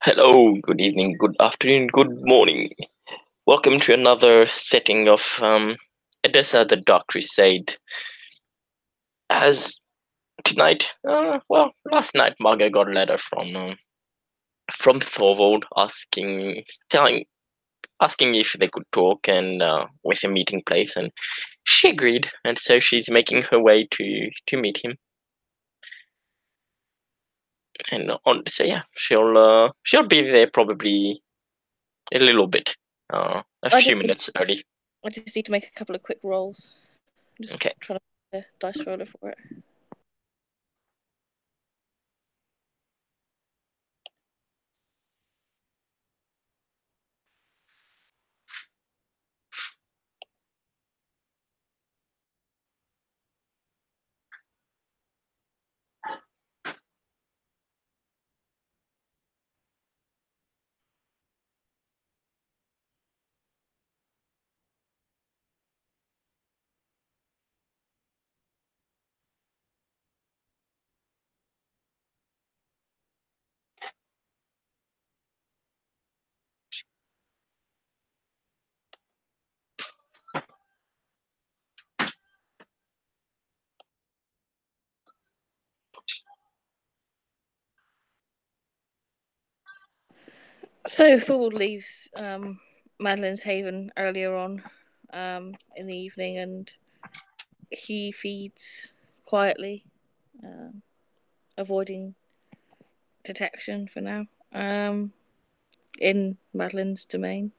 Hello, good evening, good afternoon, good morning. Welcome to another setting of Edessa the Dark Crusade. As tonight, last night Margot got a letter from Thorvuld asking if they could talk and with a meeting place, and she agreed, and so she's making her way to meet him. And she'll be there probably a little bit, a few minutes early. I just need to make a couple of quick rolls. Just Okay. trying to find a dice roller for it. So Thorvald leaves Madeline's Haven earlier on in the evening, and he feeds quietly, avoiding detection for now, in Madeline's domain.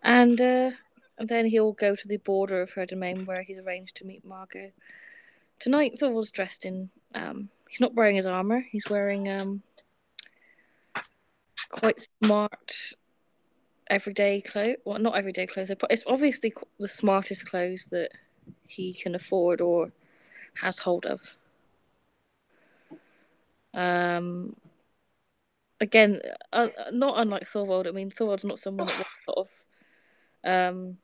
And then he'll go to the border of her domain where he's arranged to meet Margot. Tonight, Thorvald's dressed in. He's not wearing his armor. He's wearing quite smart everyday clothes. Well, not everyday clothes. It's obviously the smartest clothes that he can afford or has hold of. Again, not unlike Thorvald. I mean, Thorvald's not someone that wears a lot of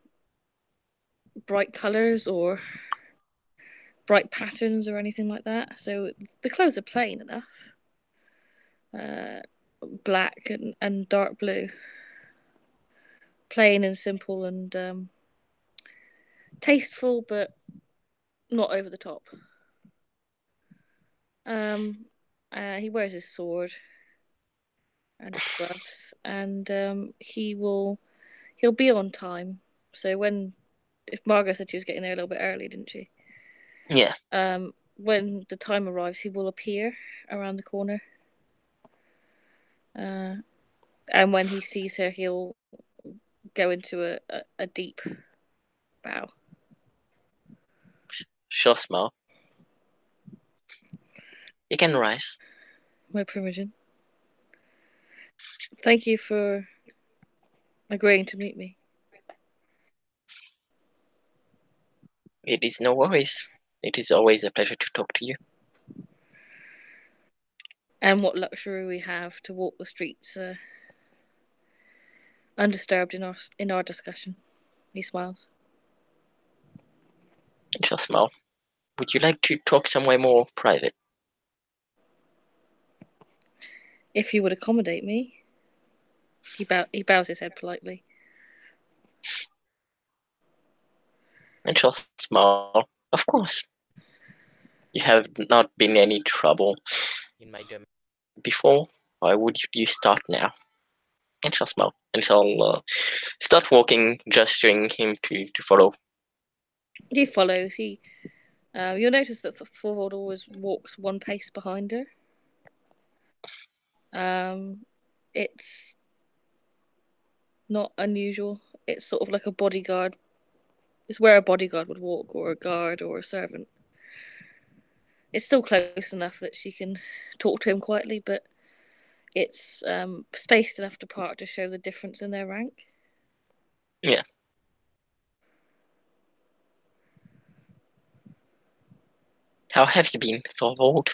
bright colours or bright patterns or anything like that. So the clothes are plain enough. Black and dark blue. Plain and simple and tasteful, but not over the top. He wears his sword and his gloves, and he'll be on time. So if Margot said she was getting there a little bit early, didn't she? Yeah. When the time arrives, he will appear around the corner. And when he sees her, he'll go into a deep bow. She'll smile. You can rise. My Primogen. Thank you for agreeing to meet me. It is no worries. It is always a pleasure to talk to you. And what luxury we have to walk the streets undisturbed in our discussion. He smiles. She'll smile. Would you like to talk somewhere more private? If you would accommodate me. He bows his head politely. And she'll smile. Of course. You have not been any trouble in my domain before. Why would you start now? And she'll smile. And she'll start walking, gesturing him to follow. He follows. You'll notice that Thorvald always walks one pace behind her. It's not unusual. It's sort of like a bodyguard. It's where a bodyguard would walk, or a guard, or a servant. It's still close enough that she can talk to him quietly, but it's spaced enough apart to show the difference in their rank. Yeah. How have you been, Thorvald?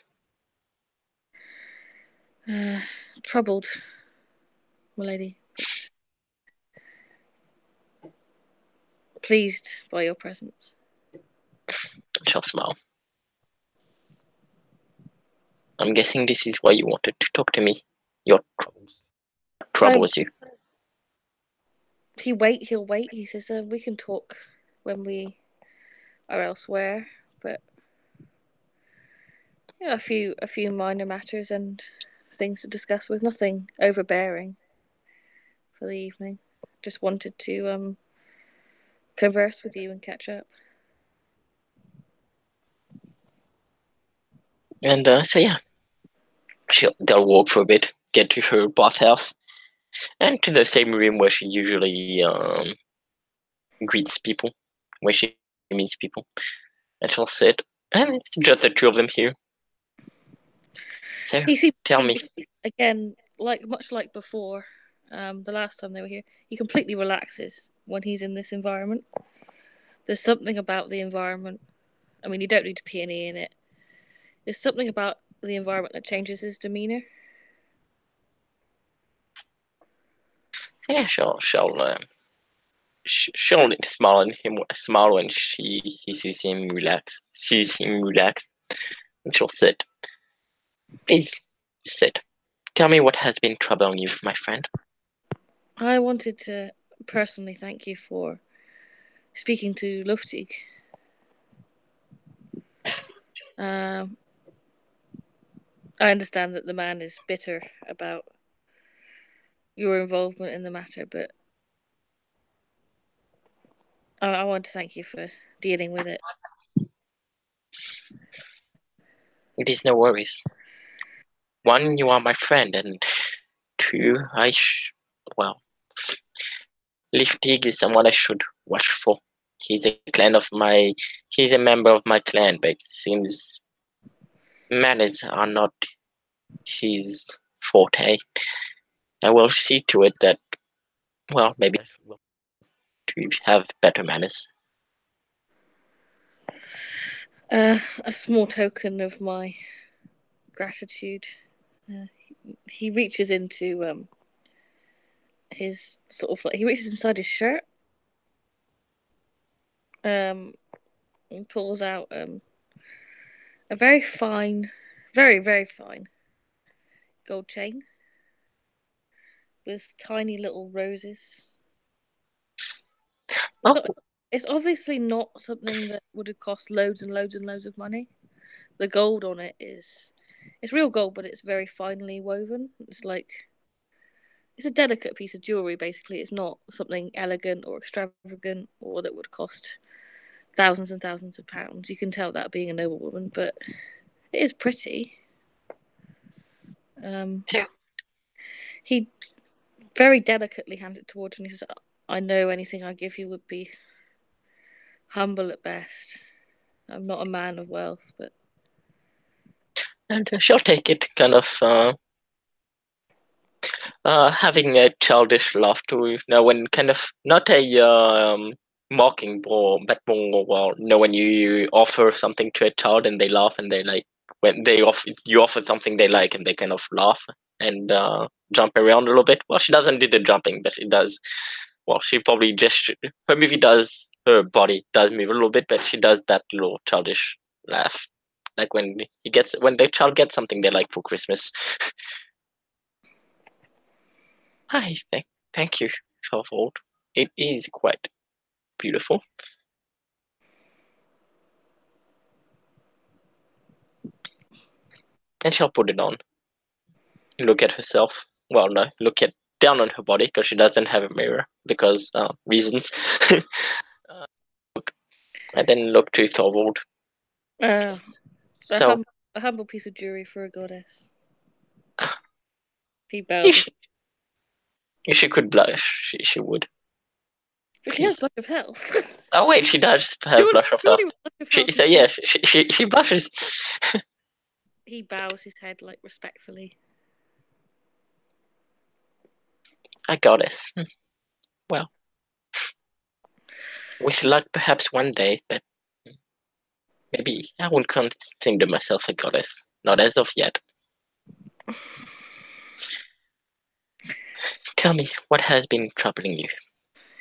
Troubled, my lady. Pleased by your presence. She'll smile. I'm guessing this is why you wanted to talk to me. Your Um, troubles you. he'll wait. He says, we can talk when we are elsewhere, but yeah, a few minor matters and things to discuss with nothing overbearing for the evening. Just wanted to converse with you and catch up. And so yeah, they'll walk for a bit, get to her bathhouse, and to the same room where she usually greets people, where she meets people, and she'll sit. And it's just the two of them here. So He seems tell me. again, like much like before, the last time they were here, he completely relaxes when he's in this environment. There's something about the environment. I mean, you don't need to peony in it. There's something about the environment that changes his demeanor. Yeah, she'll smile when he sees him relax, and she'll sit. Please sit. Tell me what has been troubling you, my friend. I wanted to personally thank you for speaking to Luftig. Um, I understand that the man is bitter about your involvement in the matter, but I want to thank you for dealing with it. It is no worries. One, you are my friend, and two, well, Liftig is someone I should watch for. He's he's a member of my clan, but it seems manners are not his forte. I will see to it that, well, maybe to have better manners. A small token of my gratitude. He reaches into his sort of like he reaches inside his shirt, and pulls out a very fine, very fine gold chain with tiny little roses. Oh, It's obviously not something that would have cost loads and loads and loads of money. The gold on it it's real gold, but it's very finely woven. It's a delicate piece of jewelry. Basically, it's not something elegant or extravagant or that would cost thousands and thousands of pounds. You can tell that being a noblewoman, but it is pretty. yeah. He very delicately hands it towards me and he says, I know anything I give you would be humble at best. I'm not a man of wealth, but And she'll take it, kind of having a childish laughter. When kind of not a mocking, but more, well, when you offer something to a child and they laugh and they like when you offer something they like and they kind of laugh and jump around a little bit. Well, she doesn't do the jumping, but she does. Well, she probably just her movie does her body does move a little bit, but she does that little childish laugh, like when the child gets something they like for Christmas. Hi, thank you, Thorvuld. It is quite beautiful. And she'll put it on. Look at herself. Well, no, look at down on her body because she doesn't have a mirror because reasons. And then look to Thorvuld. uh, So a humble piece of jewelry for a goddess. He if bows. she, if she could blush, she would. But she Please. has blush of health. Oh wait, she does have blush of health. She she blushes. He bows his head like respectfully. A goddess. Well, with luck, perhaps one day, but maybe I wouldn't consider myself a goddess. Not as of yet. Tell me, what has been troubling you?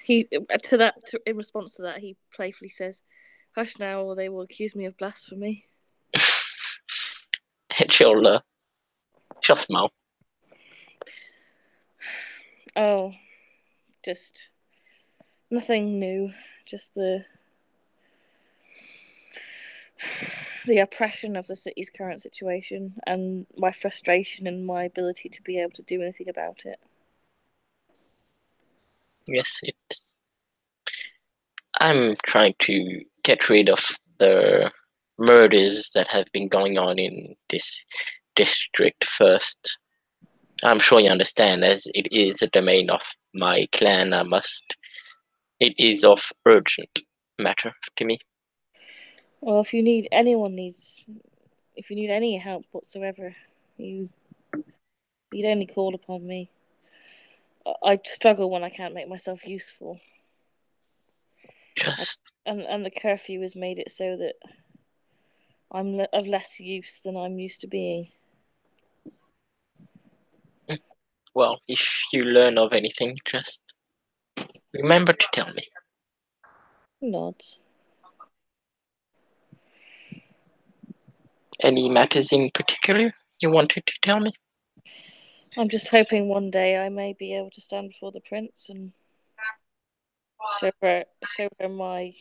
In response to that, he playfully says, "Hush now, or they will accuse me of blasphemy." And she'll smile. Oh, just nothing new. Just the oppression of the city's current situation and my frustration and my ability to be able to do anything about it. Yes, I'm trying to get rid of the murders that have been going on in this district first. I'm sure you understand, as it is a domain of my clan. It is of urgent matter to me. Well, if you need any help whatsoever, you'd only call upon me. I struggle when I can't make myself useful. Just, And the curfew has made it so that I'm of less use than I'm used to being. well, if you learn of anything, just remember to tell me. Nods. Any matters in particular you wanted to tell me? I'm just hoping one day I may be able to stand before the prince and show her my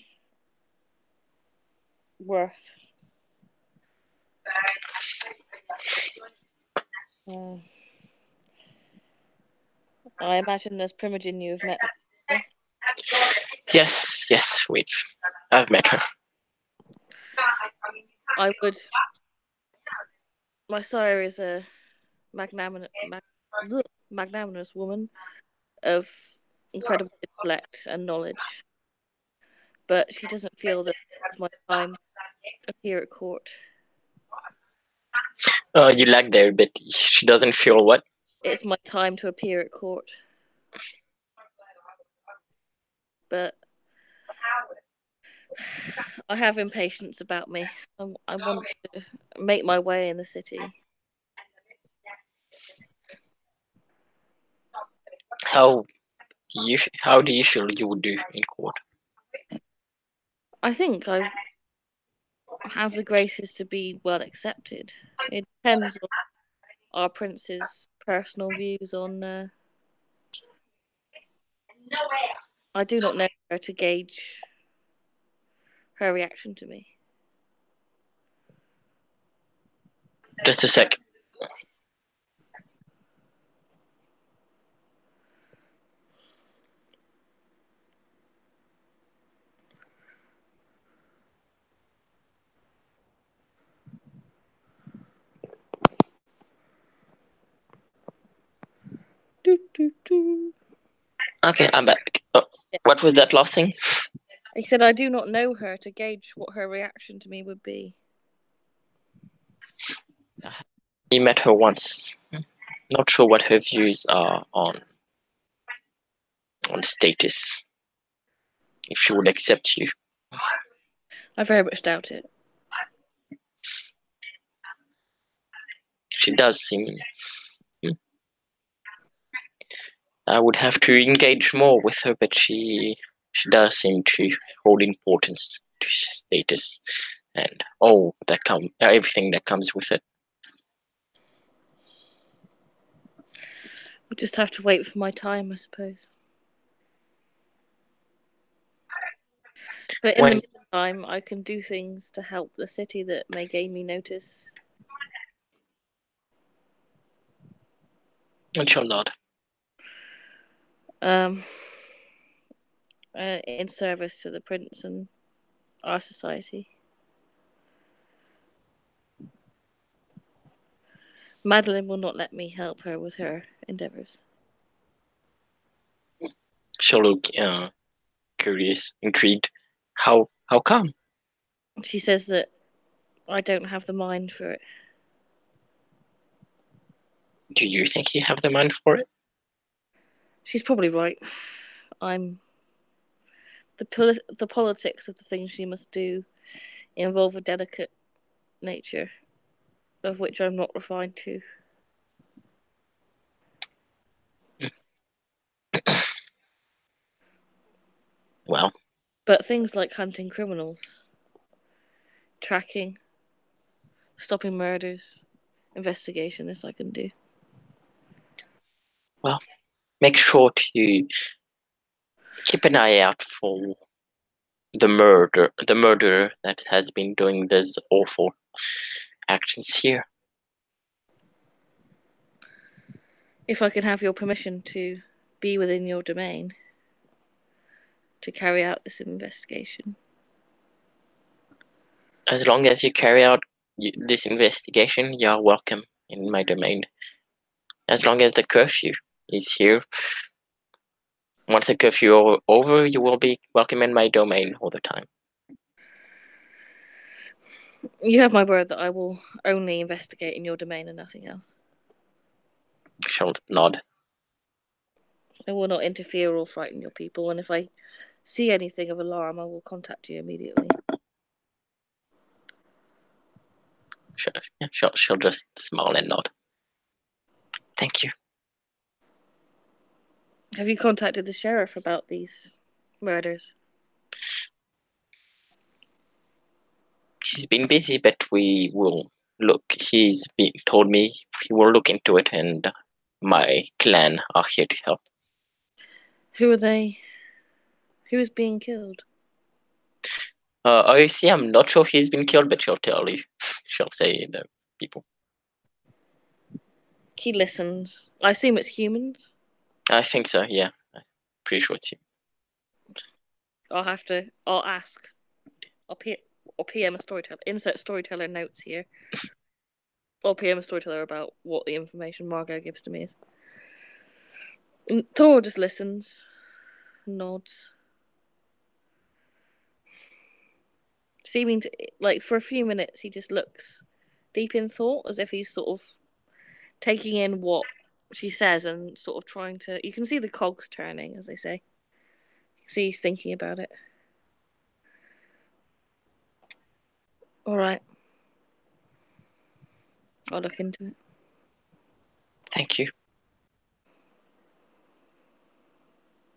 worth. Uh, I imagine as Primogen you have met her. Yes, I've met her. I would. My sire is a magnanimous woman of incredible intellect and knowledge, but she doesn't feel that it's my time to appear at court. You lag there, but she doesn't feel what? It's my time to appear at court. But I have impatience about me. I want to make my way in the city. How how do you feel you would do in court? I think I have the graces to be well accepted. It depends on our prince's personal views on. I do not know her to gauge her reaction to me. Just a sec. Do, do, do. Okay, I'm back. Oh, what was that last thing? He said, I do not know her to gauge what her reaction to me would be. We met her once. Not sure what her views are on status. If she would accept you. I very much doubt it. She does seem. I would have to engage more with her, but she does seem to hold importance to status and everything that comes with it. We'll just have to wait for my time, I suppose. But in the meantime, I can do things to help the city that may gain me notice. And she'll nod. In service to the prince and our society. Madeline will not let me help her with her endeavours. She'll look curious, intrigued. How come? She says that I don't have the mind for it. Do you think you have the mind for it? She's probably right. I'm the politics of the things she must do involve a delicate nature, of which I'm not refined to. Well, but things like hunting criminals, tracking, stopping murders, investigation, this I can do. Well, make sure to keep an eye out for the murderer that has been doing these awful actions here. If I can have your permission to be within your domain to carry out this investigation. As long as you carry out this investigation, you are welcome in my domain. As long as the curfew is here. Once the curfew is over, you will be welcome in my domain all the time. You have my word that I will only investigate in your domain and nothing else. She'll nod. I will not interfere or frighten your people, and if I see anything of alarm, I will contact you immediately. She'll just smile and nod. Thank you. Have you contacted the sheriff about these murders? He's been busy, but we will look. He's told me he will look into it, and my clan are here to help. Who are they? Who is being killed? You see, I'm not sure he's been killed, but she'll tell you. She'll say the people. He listens. I assume it's humans? I think so, yeah. I'm pretty sure it's you. I'll ask. I'll PM a storyteller. Insert storyteller notes here. I'll PM a storyteller about what the information Margot gives to me is. And Thor just listens, nods. Seeming to, like, for a few minutes, he just looks deep in thought, as if he's sort of taking in what she says and sort of trying to. You can see the cogs turning, as they say. See, he's thinking about it. Alright. I'll look into it. Thank you.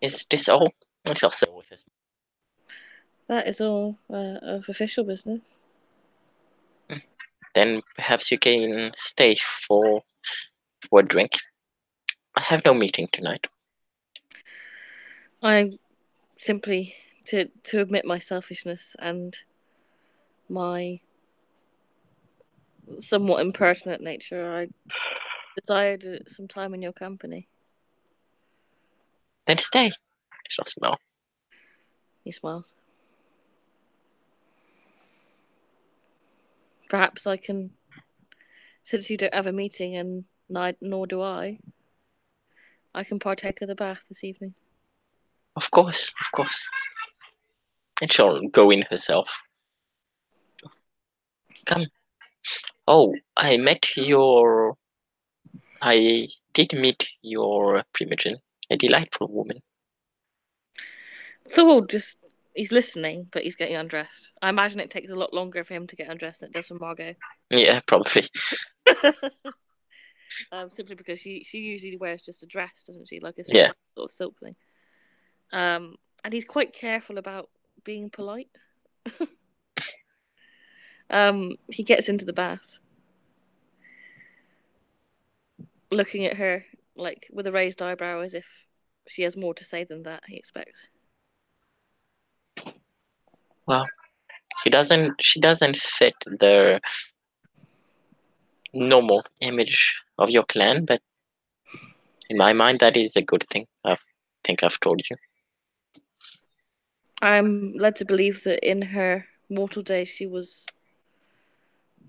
Is this all? I shall say with this. That is all of official business. Then perhaps you can stay for a drink. I have no meeting tonight. I simply, to admit my selfishness and my somewhat impertinent nature, I desired some time in your company. Then stay. She'll smile. He smiles. Perhaps I can, since you don't have a meeting and nor do I can partake of the bath this evening. Of course. And she'll go in herself. Come. Oh, I did meet your primogen, a delightful woman. Thorvuld he's listening, but he's getting undressed. I imagine it takes a lot longer for him to get undressed than it does for Margot. Yeah, probably. Simply because she usually wears just a dress, doesn't she? Like a Yeah. sort of silk thing. And he's quite careful about being polite. He gets into the bath, looking at her like with a raised eyebrow, as if she has more to say than that. He expects. Well, she doesn't fit the normal image of your clan, but in my mind, that is a good thing. I think I've told you. I'm led to believe that in her mortal days she was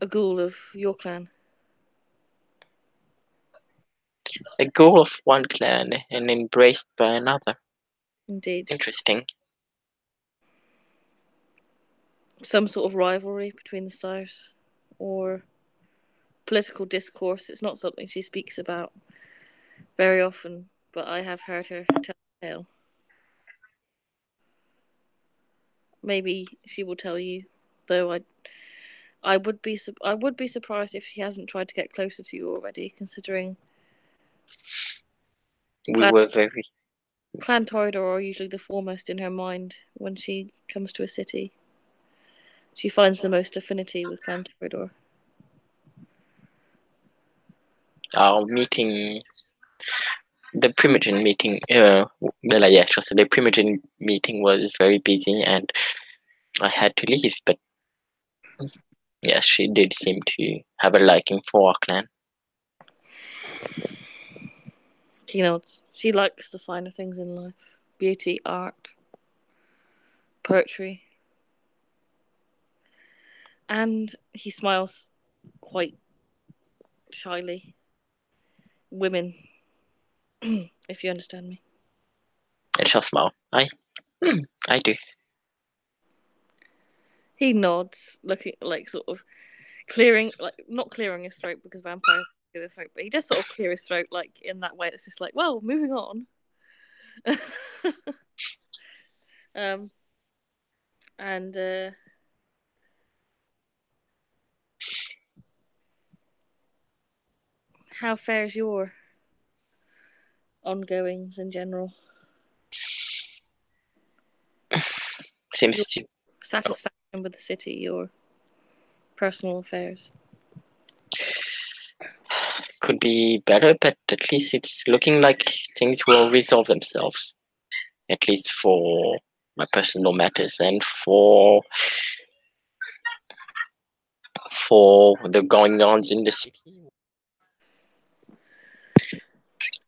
a ghoul of your clan. A ghoul of one clan and embraced by another. Indeed. Interesting. Some sort of rivalry between the sires, or political discourse. It's not something she speaks about very often, but I have heard her tell the tale. Maybe she will tell you, though I would be surprised if she hasn't tried to get closer to you already, considering We were very. Clan Torador are usually the foremost in her mind when she comes to a city. She finds the most affinity with Clan Torador. Our meeting the Primogen meeting, the Primogen meeting was very busy and I had to leave, but yes, she did seem to have a liking for our clan. She nods. She likes the finer things in life. Beauty, art, poetry. And he smiles quite shyly. Women, if you understand me. And she'll smile. I do. He nods, looking like sort of clearing, like not clearing his throat because vampires clear his throat, but he just sort of clear his throat like in that way. It's just like, well, moving on. And how fares your ongoings in general? Seems Your to satisfaction with the city, your personal affairs. could be better, but at least it's looking like things will resolve themselves. At least for my personal matters and for the going-ons in the city.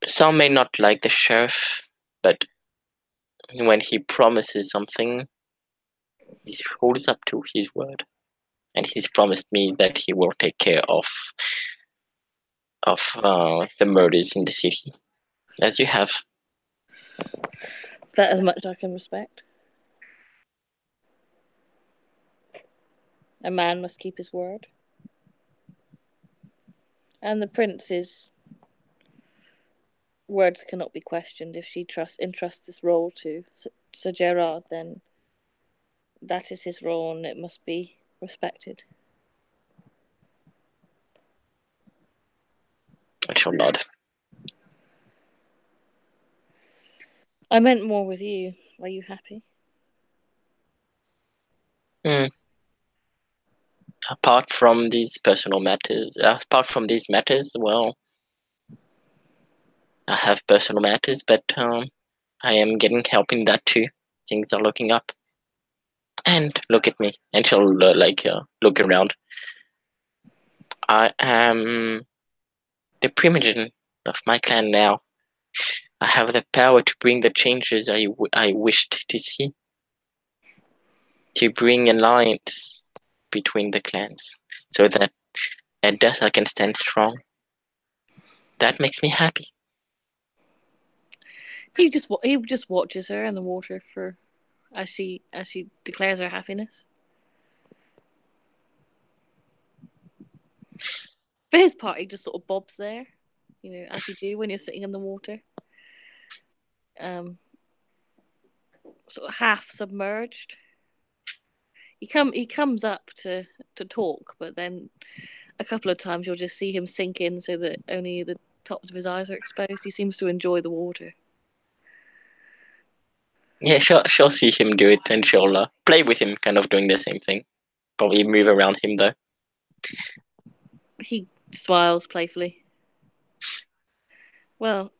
Some may not like the sheriff, but when he promises something, he holds up to his word. And he's promised me that he will take care of the murders in the city, as you have. That as much as I can respect. A man must keep his word. And the prince's words cannot be questioned. If she entrusts this role to Sir Gerard, then that is his role and it must be respected. I shall nod. I meant more with you. Are you happy? Apart from these matters, well, I have personal matters, but I am getting help in that too. Things are looking up. And look at me. And she'll look around. I am the Primogen of my clan now. I have the power to bring the changes I wished to see. To bring alliance between the clans, so that at death I can stand strong. That makes me happy. He just watches her in the water for as she declares her happiness. For his part, he just sort of bobs there, as you do when you're sitting in the water. Sort of half submerged. He comes up to talk, but then a couple of times you'll just see him sink in so that only the tops of his eyes are exposed. He seems to enjoy the water. Yeah, she'll see him do it, and she'll play with him, kind of doing the same thing. Probably move around him though. He smiles playfully. Well,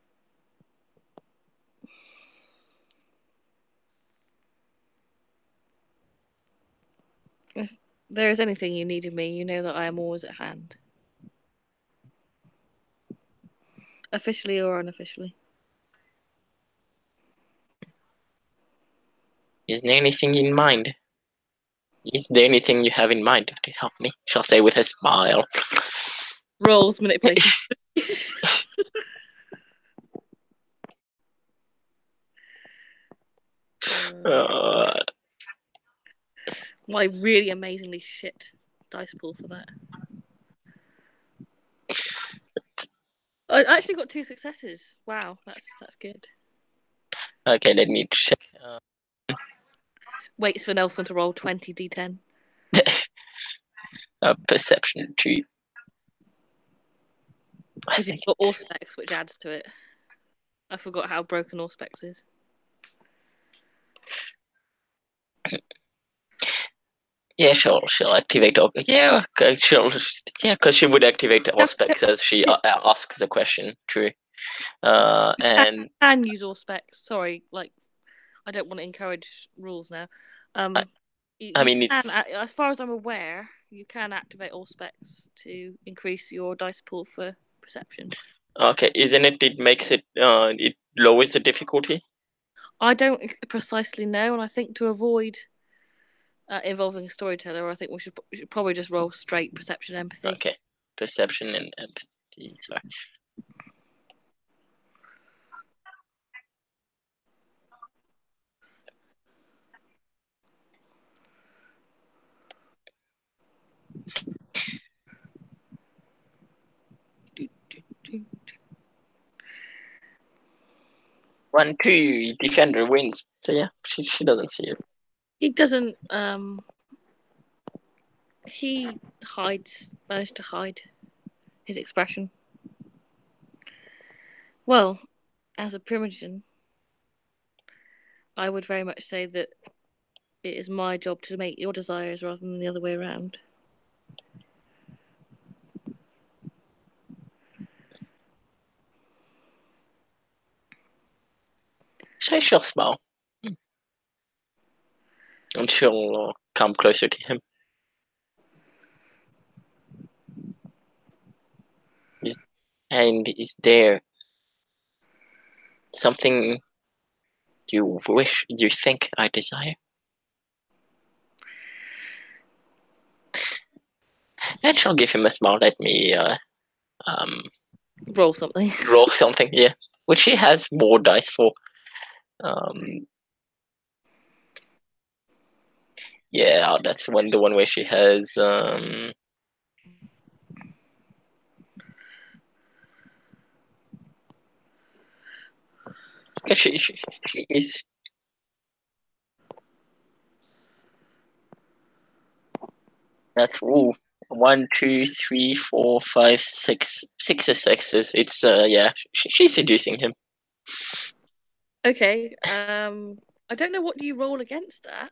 if there is anything you need of me, you know that I am always at hand. Officially or unofficially. Is there anything in mind? Is there anything you have in mind to help me? She'll say with a smile. Rolls manipulation. My really amazingly shit dice pool for that. I actually got 2 successes. Wow, that's good. Okay, let me check. Waits for Nelson to roll 20 d10. Perception 2. Because you've got Auspex, which adds to it. I forgot how broken Auspex is. Yeah, she'll activate. Because she would activate the Auspex as she asks the question. True. And use all specs. Sorry, like I don't want to encourage rules now. I mean, it's as far as I'm aware, you can activate all specs to increase your dice pool for perception. okay, isn't it? It makes it it lowers the difficulty. I don't precisely know, and I think to avoid involving a storyteller, I think we should probably just roll straight perception empathy. Okay, perception and empathy. Sorry. One, two, defender wins. So yeah, she doesn't see it. He doesn't. He managed to hide his expression. Well, as a primogen, I would very much say that it is my job to make your desires rather than the other way around. She'll smile. And she'll come closer to him. And is there something you think I desire? And she'll give him a smile. Let me roll something. Roll something, yeah. Which he has more dice for. Yeah, that's the one where she has she is. That's 1, 2, 3, 4, 5, 6. 6 is sixes. It's yeah, she's seducing him. Okay. I don't know what you roll against that.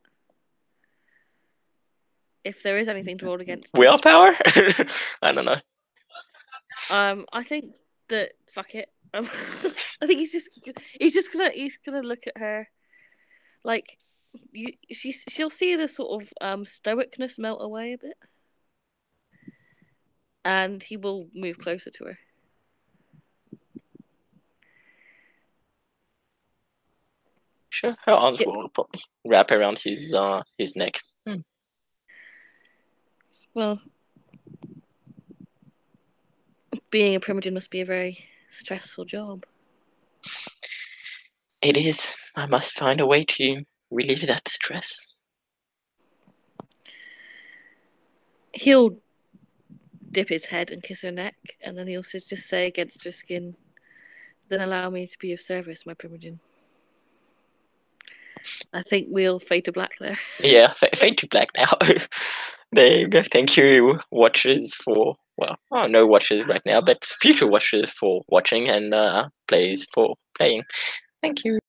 If there is anything to roll against. Willpower? I don't know. I think that fuck it. I think he's gonna look at her like she'll see the sort of stoicness melt away a bit, and he will move closer to her. Sure, her arms will probably wrap around his neck. Well, being a primogen must be a very stressful job. It is. I must find a way to relieve that stress. He'll dip his head and kiss her neck, and then he'll just say against her skin, "Then allow me to be of service, my primogen." I think we'll fade to black there. Yeah, fade to black now. There you go. Thank you, watchers, for no watchers right now, but future watchers for watching, and players for playing. Thank you.